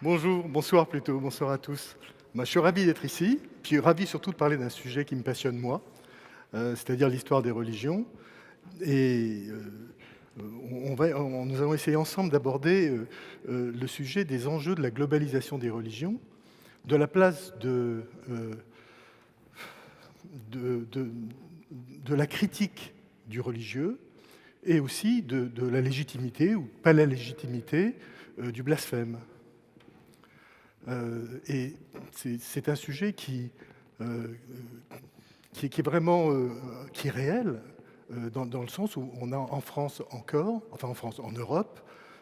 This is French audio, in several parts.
Bonjour, bonsoir plutôt, bonsoir à tous. Moi, je suis ravi d'être ici, puis ravi surtout de parler d'un sujet qui me passionne moi, c'est-à-dire l'histoire des religions. Et nous allons essayer ensemble d'aborder le sujet des enjeux de la globalisation des religions, de la place de, de la critique du religieux et aussi de la légitimité ou pas la légitimité du blasphème. Et c'est un sujet euh, qui est vraiment qui est réel, dans le sens où on a en France encore, enfin en France, en Europe,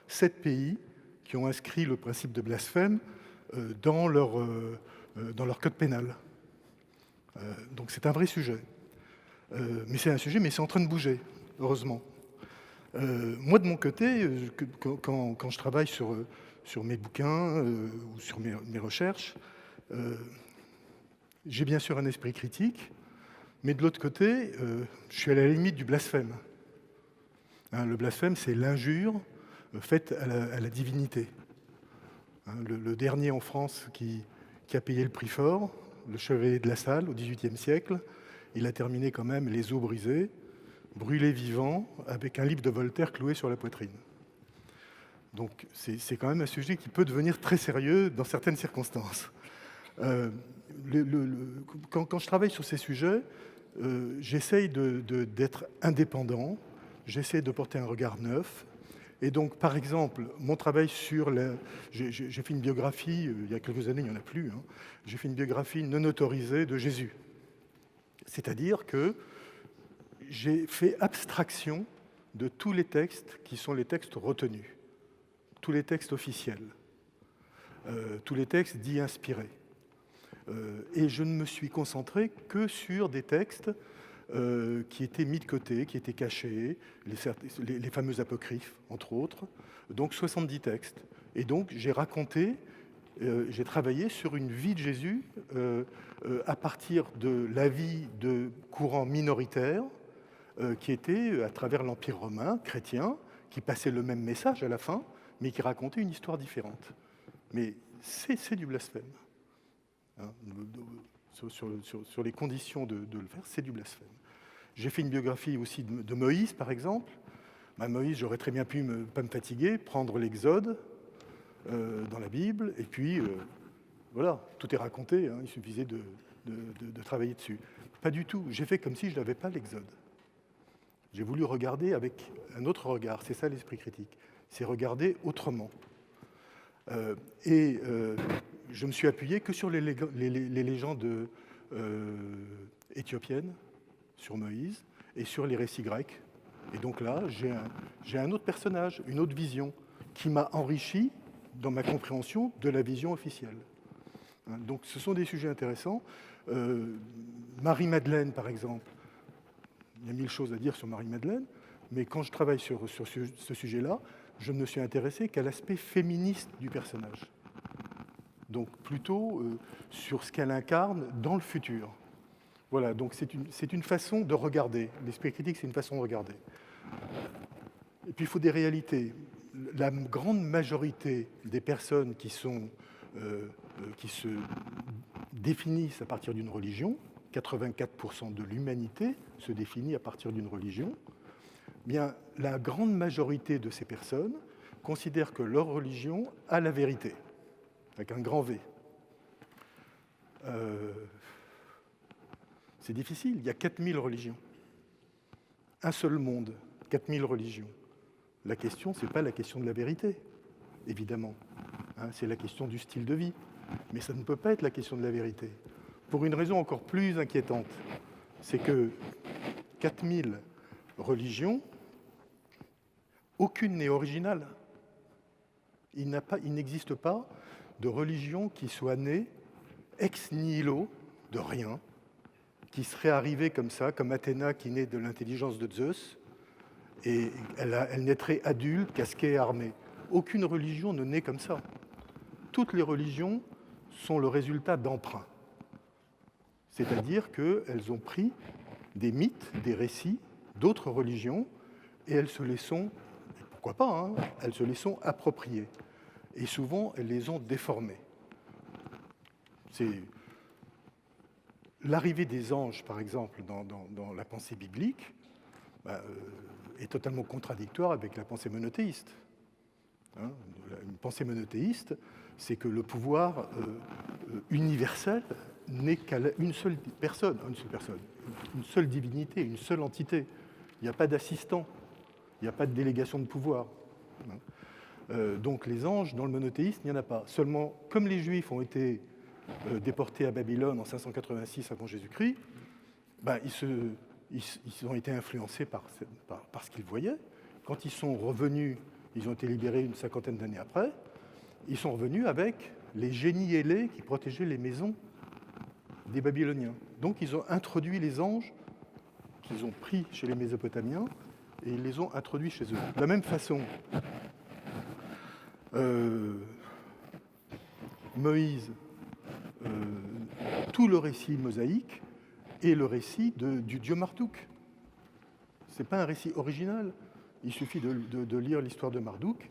7 pays qui ont inscrit le principe de blasphème dans leur code pénal. Donc c'est un vrai sujet. Mais c'est un sujet, mais c'est en train de bouger, heureusement. Moi, de mon côté, quand je travaille sur mes bouquins ou sur mes recherches, j'ai bien sûr un esprit critique, mais de l'autre côté, je suis à la limite du blasphème. Hein, le blasphème, c'est l'injure faite à la divinité. Hein, le dernier en France qui a payé le prix fort, le chevalier de la Salle, au XVIIIe siècle, il a terminé quand même les os brisés, brûlé vivant, avec un livre de Voltaire cloué sur la poitrine. Donc c'est quand même un sujet qui peut devenir très sérieux dans certaines circonstances. Euh, quand je travaille sur ces sujets, j'essaye d'être indépendant, j'essaie de porter un regard neuf. Et donc, par exemple, mon travail sur la... J'ai fait une biographie, il y a quelques années, il n'y en a plus, hein, j'ai fait une biographie non autorisée de Jésus. C'est-à-dire que j'ai fait abstraction de tous les textes qui sont les textes retenus, tous les textes officiels, tous les textes dits inspirés. Et je ne me suis concentré que sur des textes qui étaient mis de côté, qui étaient cachés, les fameux apocryphes, entre autres, donc 70 textes. Et donc j'ai raconté, j'ai travaillé sur une vie de Jésus à partir de la vie de courants minoritaires qui étaient à travers l'Empire romain, chrétien, qui passaient le même message à la fin, mais qui racontaient une histoire différente. Mais c'est du blasphème. Hein, sur les conditions de le faire, c'est du blasphème. J'ai fait une biographie aussi de Moïse, par exemple. Moïse, j'aurais très bien pu pas me fatiguer, prendre l'Exode dans la Bible, et puis voilà, tout est raconté, hein, il suffisait de travailler dessus. Pas du tout, j'ai fait comme si je n'avais pas l'Exode. J'ai voulu regarder avec un autre regard, c'est ça l'esprit critique, c'est regarder autrement. Je me suis appuyé que sur les légendes éthiopiennes, sur Moïse, et sur les récits grecs. Et donc là, j'ai un autre personnage, une autre vision, qui m'a enrichi dans ma compréhension de la vision officielle. Donc ce sont des sujets intéressants. Marie-Madeleine, par exemple, il y a mille choses à dire sur Marie-Madeleine, mais quand je travaille sur ce sujet-là, je ne me suis intéressé qu'à l'aspect féministe du personnage. Donc plutôt sur ce qu'elle incarne dans le futur. Voilà, donc c'est une façon de regarder. L'esprit critique, c'est une façon de regarder. Et puis il faut des réalités. La grande majorité des personnes qui se définissent à partir d'une religion, 84% de l'humanité se définit à partir d'une religion, bien, la grande majorité de ces personnes considèrent que leur religion a la vérité, avec un grand V. C'est difficile, il y a 4000 religions. Un seul monde, 4000 religions. La question, ce n'est pas la question de la vérité, évidemment. Hein, c'est la question du style de vie. Mais ça ne peut pas être la question de la vérité. Pour une raison encore plus inquiétante, c'est que 4000 religions, aucune n'est originale. Il n'existe pas de religion qui soit née ex nihilo, de rien, qui serait arrivée comme ça, comme Athéna qui naît de l'intelligence de Zeus, et elle naîtrait adulte, casquée et armée. Aucune religion ne naît comme ça. Toutes les religions sont le résultat d'emprunts. C'est-à-dire qu'elles ont pris des mythes, des récits d'autres religions, et elles se les sont, pourquoi pas, hein, elles se les sont appropriées. et souvent elles les ont déformées. C'est l'arrivée des anges, par exemple, dans la pensée biblique, est totalement contradictoire avec la pensée monothéiste. Une pensée monothéiste, c'est que le pouvoir universel n'est qu'à une seule personne, une seule divinité, une seule entité. Il n'y a pas d'assistant, il n'y a pas de délégation de pouvoir. Donc les anges, dans le monothéisme, il n'y en a pas. Seulement, comme les Juifs ont été déportés à Babylone en 586 avant Jésus-Christ, ils ont été influencés par ce qu'ils voyaient. Quand ils sont revenus, ils ont été libérés une cinquantaine d'années après, ils sont revenus avec les génies ailés qui protégeaient les maisons des Babyloniens. Donc ils ont introduit les anges qu'ils ont pris chez les Mésopotamiens et ils les ont introduits chez eux. De la même façon, Moïse, tout le récit mosaïque est le récit du dieu Marduk. Ce n'est pas un récit original. Il suffit de lire l'histoire de Marduk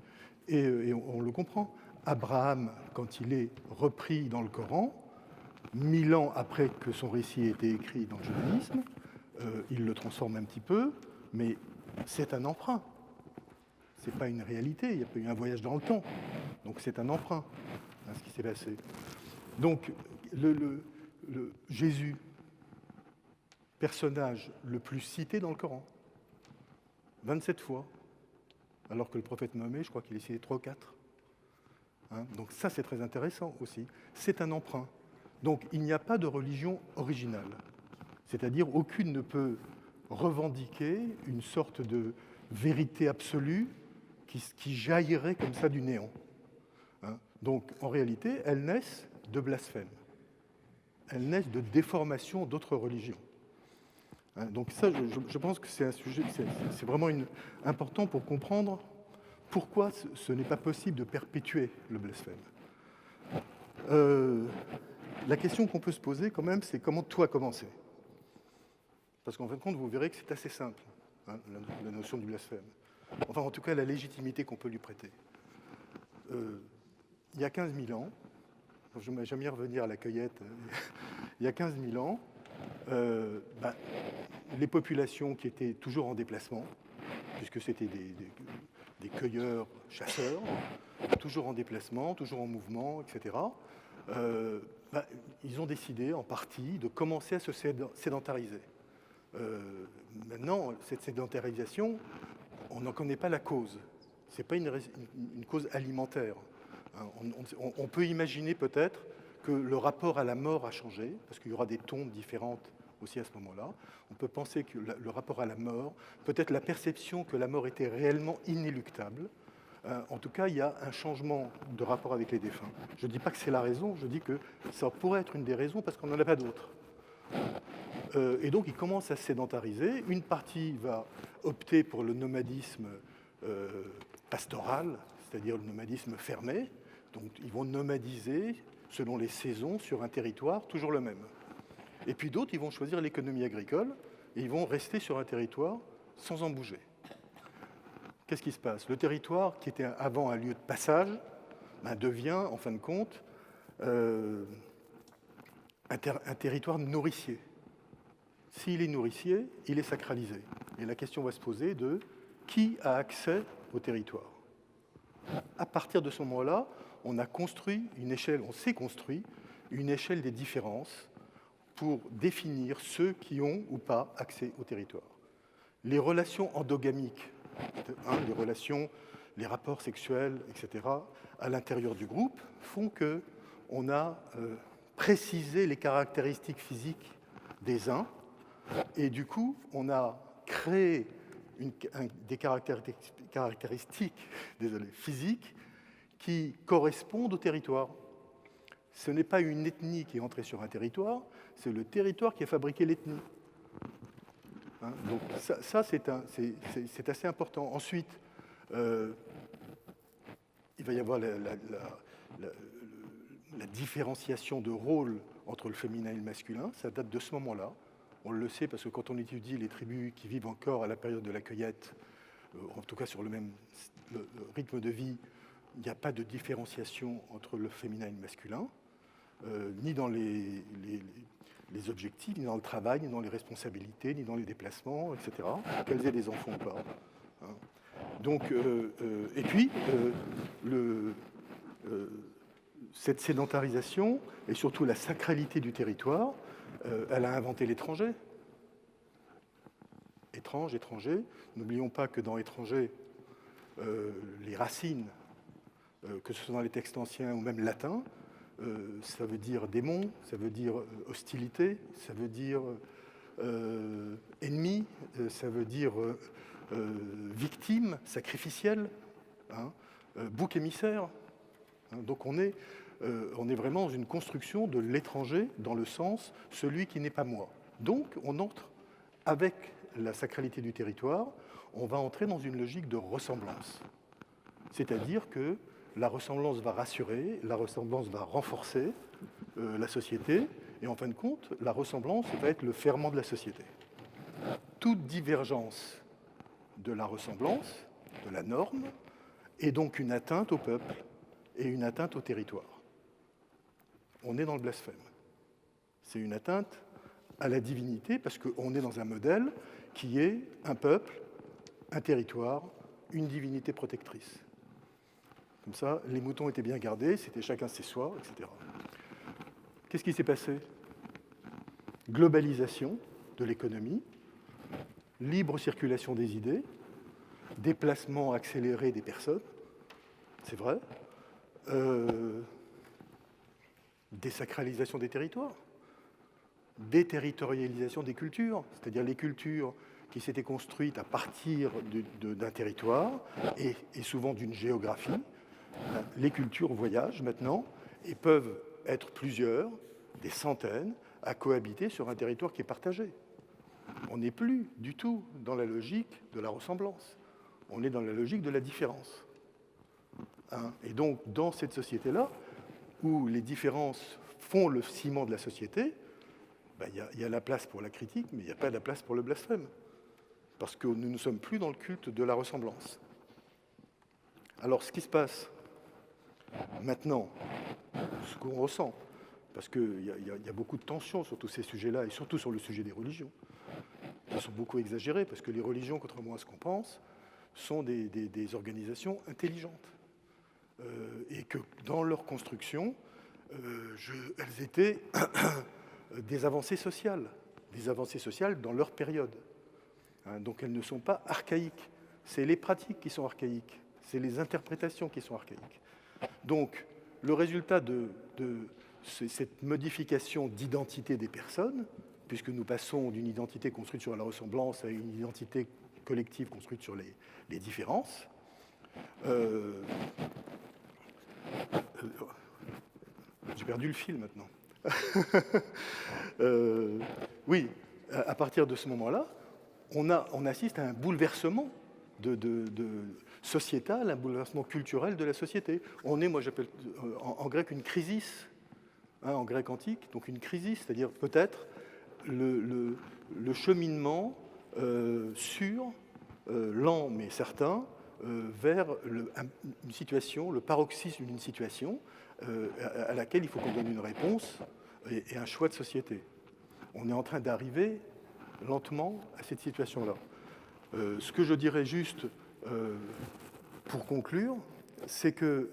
et on le comprend. Abraham, quand il est repris dans le Coran, 1000 ans après que son récit ait été écrit dans le judaïsme, il le transforme un petit peu, mais c'est un emprunt. Ce n'est pas une réalité, il n'y a pas eu un voyage dans le temps. Donc c'est un emprunt, ce qui s'est passé. Donc le Jésus, personnage le plus cité dans le Coran, 27 fois, alors que le prophète Mahomet, je crois qu'il est cité 3 ou 4. Donc ça, c'est très intéressant aussi. C'est un emprunt. Donc il n'y a pas de religion originale. C'est-à-dire aucune ne peut revendiquer une sorte de vérité absolue qui jaillirait comme ça du néant. Donc en réalité, elles naissent de blasphème. Elles naissent de déformation d'autres religions. Donc ça, je pense que c'est un sujet, c'est vraiment important pour comprendre pourquoi ce n'est pas possible de perpétuer le blasphème. La question qu'on peut se poser quand même, c'est comment tout a commencé. Parce qu'en fin de compte, vous verrez que c'est assez simple, la notion du blasphème. Enfin, en tout cas, la légitimité qu'on peut lui prêter. Il y a 15 000 ans, j'aime bien revenir à la cueillette, il y a 15 000 ans, les populations qui étaient toujours en déplacement, puisque c'était des cueilleurs, chasseurs, toujours en déplacement, toujours en mouvement, etc., ils ont décidé en partie de commencer à se sédentariser. Maintenant, cette sédentarisation, on n'en connaît pas la cause. Ce n'est pas une cause alimentaire. On peut imaginer peut-être que le rapport à la mort a changé, parce qu'il y aura des tombes différentes aussi à ce moment-là. On peut penser que le rapport à la mort, peut-être la perception que la mort était réellement inéluctable. En tout cas, il y a un changement de rapport avec les défunts. Je ne dis pas que c'est la raison, je dis que ça pourrait être une des raisons parce qu'on n'en a pas d'autres. Et donc, ils commencent à se sédentariser. Une partie va opter pour le nomadisme pastoral, c'est-à-dire le nomadisme fermé. Donc, ils vont nomadiser selon les saisons sur un territoire toujours le même. Et puis d'autres, ils vont choisir l'économie agricole et ils vont rester sur un territoire sans en bouger. Qu'est-ce qui se passe? Le territoire, qui était avant un lieu de passage, devient, en fin de compte, un territoire nourricier. S'il est nourricier, il est sacralisé. Et la question va se poser de qui a accès au territoire. À partir de ce moment-là, on a construit une échelle, on s'est construit une échelle des différences pour définir ceux qui ont ou pas accès au territoire. Les relations endogamiques, les rapports sexuels, etc., à l'intérieur du groupe, font qu'on a précisé les caractéristiques physiques des uns, et du coup, on a créé des caractéristiques physiques qui correspondent au territoire. Ce n'est pas une ethnie qui est entrée sur un territoire, c'est le territoire qui a fabriqué l'ethnie. Donc ça c'est assez important. Ensuite, il va y avoir la différenciation de rôle entre le féminin et le masculin. Ça date de ce moment-là. On le sait parce que quand on étudie les tribus qui vivent encore à la période de la cueillette, en tout cas sur le même rythme de vie, il n'y a pas de différenciation entre le féminin et le masculin, ni dans les objectifs, ni dans le travail, ni dans les responsabilités, ni dans les déplacements, etc., qu'elles aient des enfants ou pas. Hein. Donc, et puis, cette sédentarisation et surtout la sacralité du territoire, elle a inventé l'étranger. Étranger. N'oublions pas que dans étranger, les racines, que ce soit dans les textes anciens ou même latins, ça veut dire démon, ça veut dire hostilité, ça veut dire ennemi, ça veut dire victime, sacrificielle, hein, bouc émissaire. Hein, donc on est vraiment dans une construction de l'étranger dans le sens celui qui n'est pas moi. Donc on entre avec la sacralité du territoire, on va entrer dans une logique de ressemblance. C'est-à-dire que la ressemblance va rassurer, la ressemblance va renforcer la société, et en fin de compte, la ressemblance va être le ferment de la société. Toute divergence de la ressemblance, de la norme, est donc une atteinte au peuple et une atteinte au territoire. On est dans le blasphème. C'est une atteinte à la divinité, parce qu'on est dans un modèle qui est un peuple, un territoire, une divinité protectrice. Comme ça, les moutons étaient bien gardés, c'était chacun ses soies, etc. Qu'est-ce qui s'est passé? Globalisation de l'économie, libre circulation des idées, déplacement accéléré des personnes, c'est vrai, désacralisation des territoires, déterritorialisation des cultures, c'est-à-dire les cultures qui s'étaient construites à partir d'un territoire et souvent d'une géographie. Les cultures voyagent maintenant et peuvent être plusieurs, des centaines, à cohabiter sur un territoire qui est partagé. On n'est plus du tout dans la logique de la ressemblance. On est dans la logique de la différence. Hein, et donc, dans cette société-là, où les différences font le ciment de la société, il y a la place pour la critique, mais il n'y a pas la place pour le blasphème. Parce que nous ne sommes plus dans le culte de la ressemblance. Alors, ce qui se passe maintenant, ce qu'on ressent, parce qu'il y a beaucoup de tensions sur tous ces sujets-là, et surtout sur le sujet des religions, qui sont beaucoup exagérées, parce que les religions, contrairement à ce qu'on pense, sont des organisations intelligentes. Et que dans leur construction, elles étaient des avancées sociales dans leur période. Hein, donc elles ne sont pas archaïques. C'est les pratiques qui sont archaïques, c'est les interprétations qui sont archaïques. Donc le résultat de cette modification d'identité des personnes, puisque nous passons d'une identité construite sur la ressemblance à une identité collective construite sur les différences, j'ai perdu le fil maintenant. Oui, à partir de ce moment-là, on assiste à un bouleversement sociétal, un bouleversement culturel de la société. On est, moi j'appelle en grec, une crisis, hein, en grec antique, donc une crisis, c'est-à-dire peut-être le cheminement sûr, lent mais certain, vers une situation, le paroxysme d'une situation à laquelle il faut qu'on donne une réponse et un choix de société. On est en train d'arriver lentement à cette situation-là. Ce que je dirais juste pour conclure, c'est que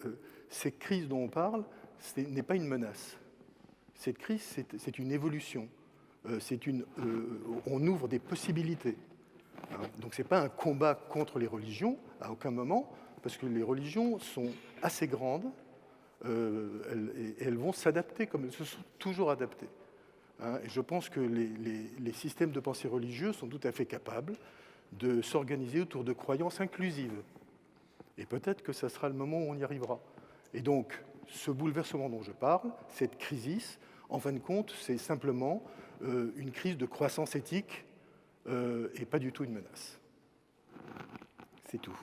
cette crise dont on parle n'est pas une menace. Cette crise, c'est une évolution. On ouvre des possibilités. Donc ce n'est pas un combat contre les religions, à aucun moment, parce que les religions sont assez grandes, et elles vont s'adapter comme elles se sont toujours adaptées. Et je pense que les systèmes de pensée religieux sont tout à fait capables de s'organiser autour de croyances inclusives. Et peut-être que ça sera le moment où on y arrivera. Et donc, ce bouleversement dont je parle, cette crise, en fin de compte, c'est simplement une crise de croissance éthique et pas du tout une menace. C'est tout.